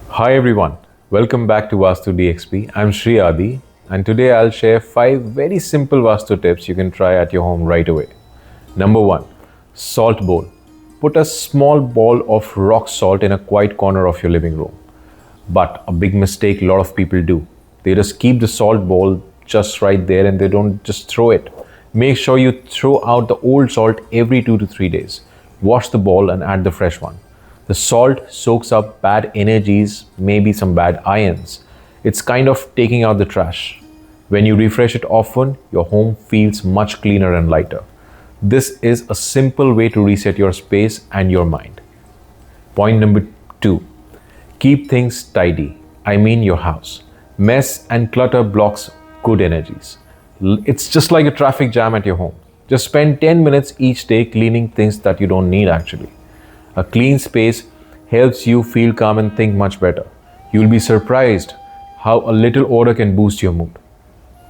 Hi everyone, welcome back to Vastu DXP. I'm Shri Adi, and today I'll share 5 very simple Vastu tips you can try at your home right away. Number 1, salt bowl. Put a small ball of rock salt in a quiet corner of your living room. But a big mistake a lot of people do. They just keep the salt bowl just right there and they don't just throw it. Make sure you throw out the old salt every 2 to 3 days. Wash the bowl and add the fresh one. The salt soaks up bad energies, maybe some bad ions. It's kind of taking out the trash. When you refresh it often, your home feels much cleaner and lighter. This is a simple way to reset your space and your mind. Point number 2. Keep things tidy. I mean your house. Mess and clutter blocks good energies. It's just like a traffic jam at your home. Just spend 10 minutes each day cleaning things that you don't need actually. A clean space helps you feel calm and think much better. You'll be surprised how a little order can boost your mood.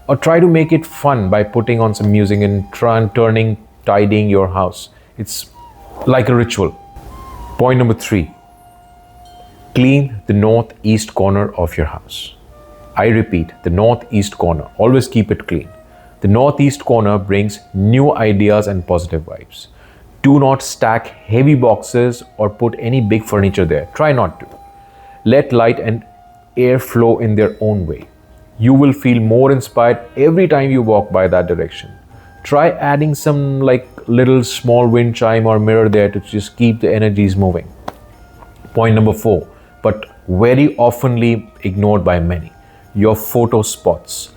Or try to make it fun by putting on some music and tidying your house. It's like a ritual. Point number 3. Clean the northeast corner of your house. I repeat, the northeast corner. Always keep it clean. The northeast corner brings new ideas and positive vibes. Do not stack heavy boxes or put any big furniture there. Try not to. Let light and air flow in their own way. You will feel more inspired every time you walk by that direction. Try adding some little small wind chime or mirror there to just keep the energies moving. Point number 4, but very oftenly ignored by many. Your photo spots.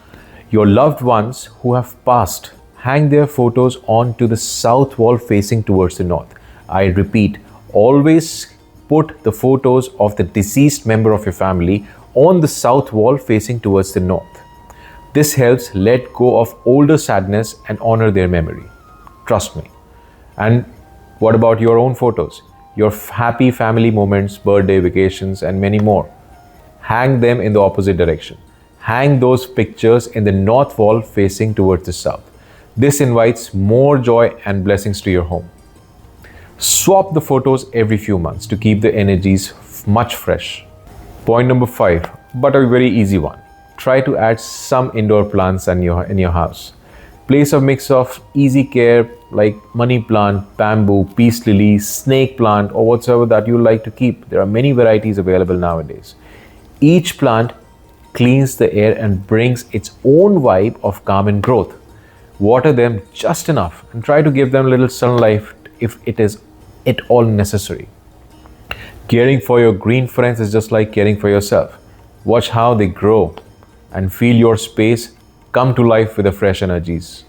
Your loved ones who have passed hang their photos onto the south wall facing towards the north. I repeat, always put the photos of the deceased member of your family on the south wall facing towards the north. This helps let go of older sadness and honor their memory. Trust me. And what about your own photos? Your happy family moments, birthday, vacations, and many more. Hang them in the opposite direction. Hang those pictures in the north wall facing towards the south. This invites more joy and blessings to your home. Swap the photos every few months to keep the energies much fresh. Point number 5, but a very easy one. Try to add some indoor plants in your house. Place a mix of easy care like money plant, bamboo, peace lily, snake plant, or whatsoever that you like to keep. There are many varieties available nowadays. Each plant cleans the air and brings its own vibe of calm and growth. Water them just enough and try to give them a little sunlight if it is at all necessary. Caring for your green friends is just like caring for yourself. Watch how they grow and feel your space come to life with the fresh energies.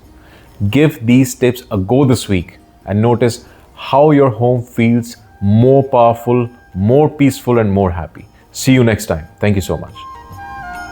Give these tips a go this week and notice how your home feels more powerful, more peaceful, and more happy. See you next time. Thank you so much.